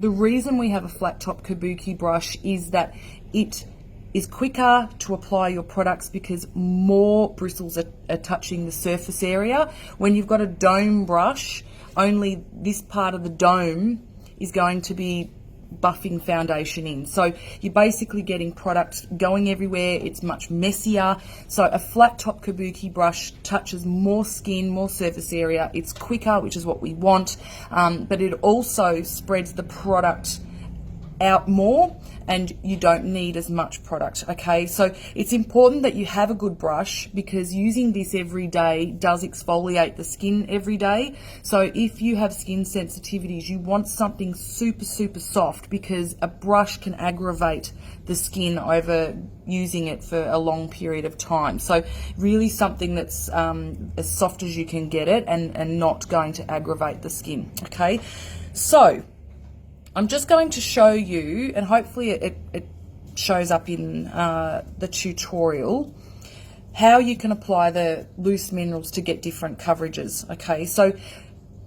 the reason we have a flat top Kabuki brush is that it is quicker to apply your products because more bristles are touching the surface area. When you've got a dome brush, only this part of the dome is going to be buffing foundation in. So you're basically getting product going everywhere. It's much messier. So a flat top Kabuki brush touches more skin, more surface area. It's quicker, which is what we want, but it also spreads the product out more and you don't need as much product. Okay, so it's important that you have a good brush because using this every day does exfoliate the skin every day. So if you have skin sensitivities, you want something super soft because a brush can aggravate the skin over using it for a long period of time. So really something that's as soft as you can get it and not going to aggravate the skin. Okay, so I'm just going to show you, and hopefully it shows up in the tutorial, how you can apply the loose minerals to get different coverages. Okay, so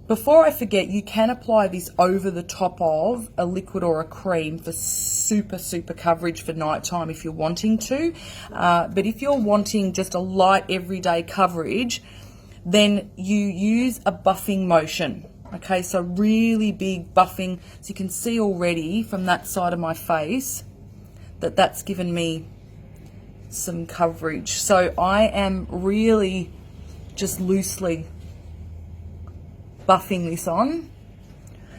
before I forget, you can apply this over the top of a liquid or a cream for super coverage for nighttime if you're wanting to. But if you're wanting just a light everyday coverage, then you use a buffing motion. Okay, so really big buffing. So you can see already from that side of my face that that's given me some coverage. So I am really just loosely buffing this on.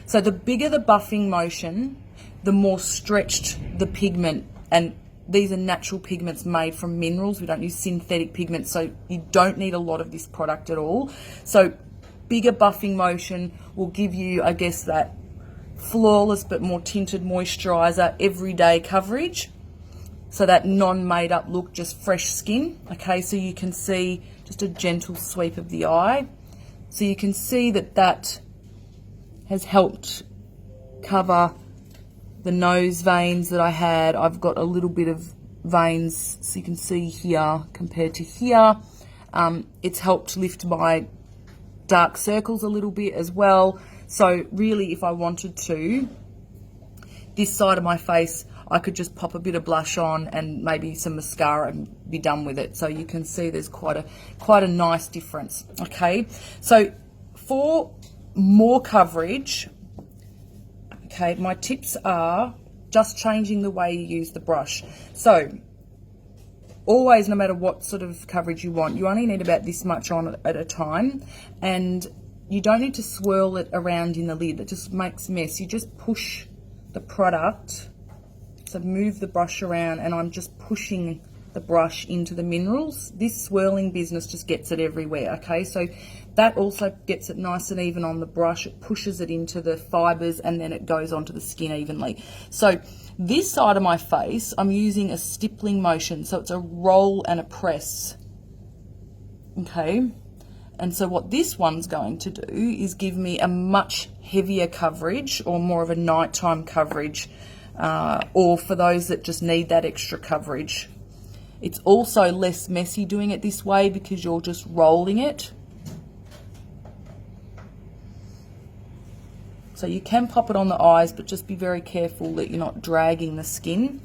So the bigger the buffing motion, the more stretched the pigment, and these are natural pigments made from minerals. We don't use synthetic pigments, so you don't need a lot of this product at all. So bigger buffing motion will give you, I guess, that flawless but more tinted moisturiser everyday coverage. So that non-made up look, just fresh skin. Okay, so you can see just a gentle sweep of the eye. So you can see that that has helped cover the nose veins that I had. I've got a little bit of veins, so you can see here compared to here. It's helped lift my dark circles a little bit as well. So really, if I wanted to, this side of my face, I could just pop a bit of blush on and maybe some mascara and be done with it. So you can see there's quite a nice difference. Okay, so for more coverage, okay, my tips are just changing the way you use the brush. So always, no matter what sort of coverage you want, you only need about this much on at a time, and you don't need to swirl it around in the lid. That just makes mess. You just push the product. So move the brush around, and I'm just pushing the brush into the minerals. This swirling business just gets it everywhere. Okay, so that also gets it nice and even on the brush. It pushes it into the fibers, and then it goes onto the skin evenly. So this side of my face, I'm using a stippling motion. So it's a roll and a press. Okay. And so what this one's going to do is give me a much heavier coverage, or more of a nighttime coverage, or for those that just need that extra coverage. It's also less messy doing it this way because you're just rolling it. So you can pop it on the eyes, but just be very careful that you're not dragging the skin.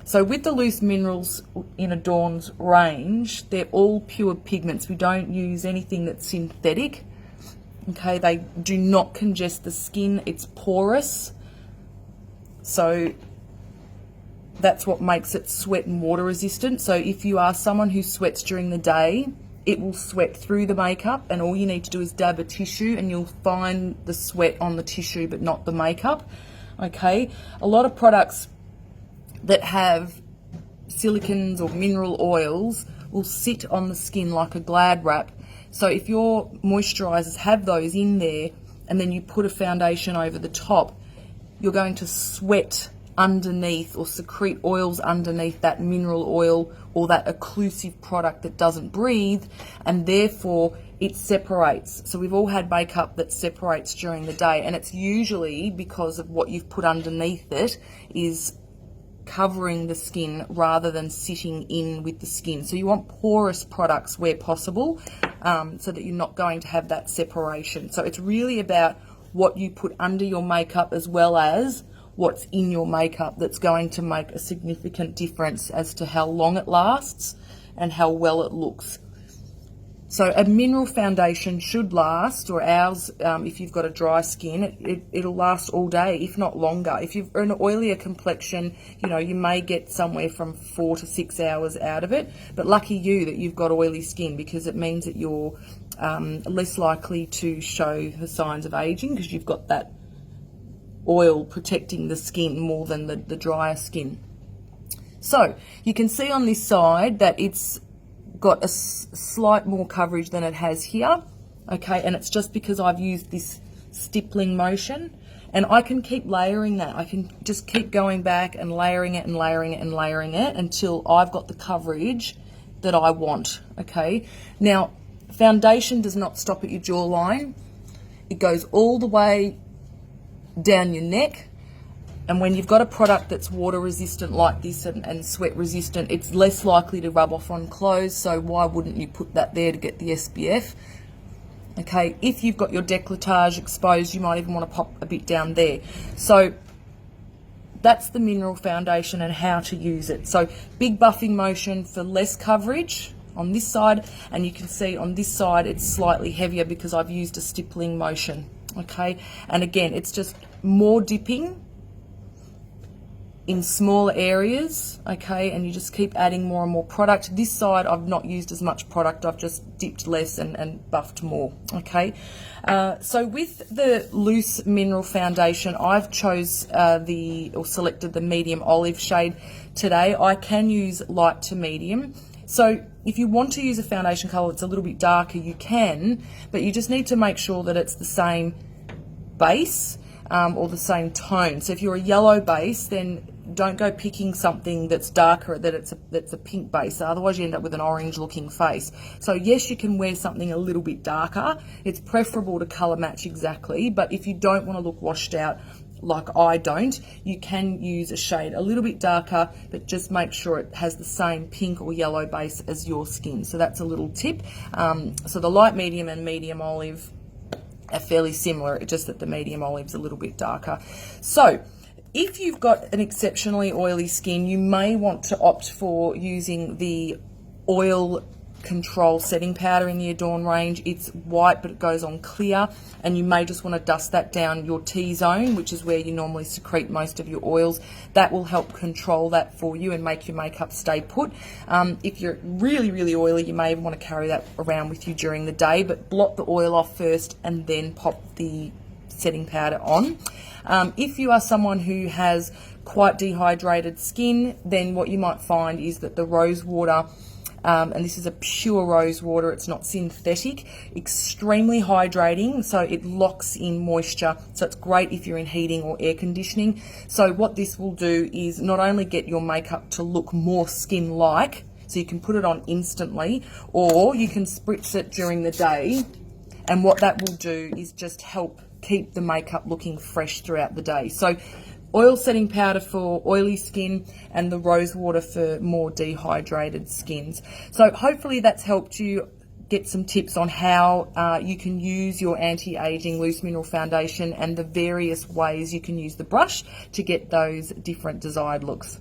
So with the loose minerals in Adorn's range, they're all pure pigments. We don't use anything that's synthetic. Okay, they do not congest the skin. It's porous. So that's what makes it sweat and water resistant. So if you are someone who sweats during the day, it will sweat through the makeup, and all you need to do is dab a tissue and you'll find the sweat on the tissue but not the makeup. Okay, a lot of products that have silicons or mineral oils will sit on the skin like a Glad wrap. So if your moisturisers have those in there and then you put a foundation over the top, you're going to sweat underneath or secrete oils underneath that mineral oil or that occlusive product that doesn't breathe, and therefore it separates. So we've all had makeup that separates during the day, and it's usually because of what you've put underneath it is covering the skin rather than sitting in with the skin. So you want porous products where possible, so that you're not going to have that separation. So it's really about what you put under your makeup as well as what's in your makeup that's going to make a significant difference as to how long it lasts and how well it looks. So a mineral foundation should last, or ours, if you've got a dry skin, it'll last all day, if not longer. If you've an oilier complexion, you know, you may get somewhere from 4 to 6 hours out of it. But lucky you that you've got oily skin, because it means that you're less likely to show the signs of aging, because you've got that oil protecting the skin more than the drier skin. So you can see on this side that it's got a slight more coverage than it has here, okay, and it's just because I've used this stippling motion, and I can keep layering that. I can just keep going back and layering it and layering it and layering it until I've got the coverage that I want, okay. Now, foundation does not stop at your jawline. It goes all the way down your neck. And when you've got a product that's water resistant like this and sweat resistant, it's less likely to rub off on clothes, so why wouldn't you put that there to get the SPF? Okay, if you've got your décolletage exposed, you might even want to pop a bit down there. So that's the mineral foundation and how to use it. So big buffing motion for less coverage on this side, and you can see on this side it's slightly heavier because I've used a stippling motion, okay? And again, it's just more dipping in smaller areas, okay, and you just keep adding more and more product. This side I've not used as much product, I've just dipped less and buffed more, okay. So with the loose mineral foundation, I've selected the medium olive shade today. I can use light to medium. So if you want to use a foundation colour that's a little bit darker, you can, but you just need to make sure that it's the same base or the same tone. So if you're a yellow base, then don't go picking something that's darker, that's a pink base, otherwise you end up with an orange looking face. So yes, you can wear something a little bit darker. It's preferable to colour match exactly, but if you don't want to look washed out like I don't, you can use a shade a little bit darker, but just make sure it has the same pink or yellow base as your skin. So that's a little tip. So the light medium and medium olive are fairly similar, just that the medium olive's a little bit darker. So if you've got an exceptionally oily skin, you may want to opt for using the oil control setting powder in the Adorn range. It's white, but it goes on clear, and you may just want to dust that down your T-zone, which is where you normally secrete most of your oils. That will help control that for you and make your makeup stay put. If you're really, really oily, you may even want to carry that around with you during the day, but blot the oil off first and then pop the setting powder on. If you are someone who has quite dehydrated skin, then what you might find is that the rose water, and this is a pure rose water, it's not synthetic, extremely hydrating, so it locks in moisture, so it's great if you're in heating or air conditioning. So what this will do is not only get your makeup to look more skin-like, so you can put it on instantly, or you can spritz it during the day, and what that will do is just help keep the makeup looking fresh throughout the day. So oil setting powder for oily skin and the rose water for more dehydrated skins. So hopefully that's helped you get some tips on how you can use your anti-aging loose mineral foundation and the various ways you can use the brush to get those different desired looks.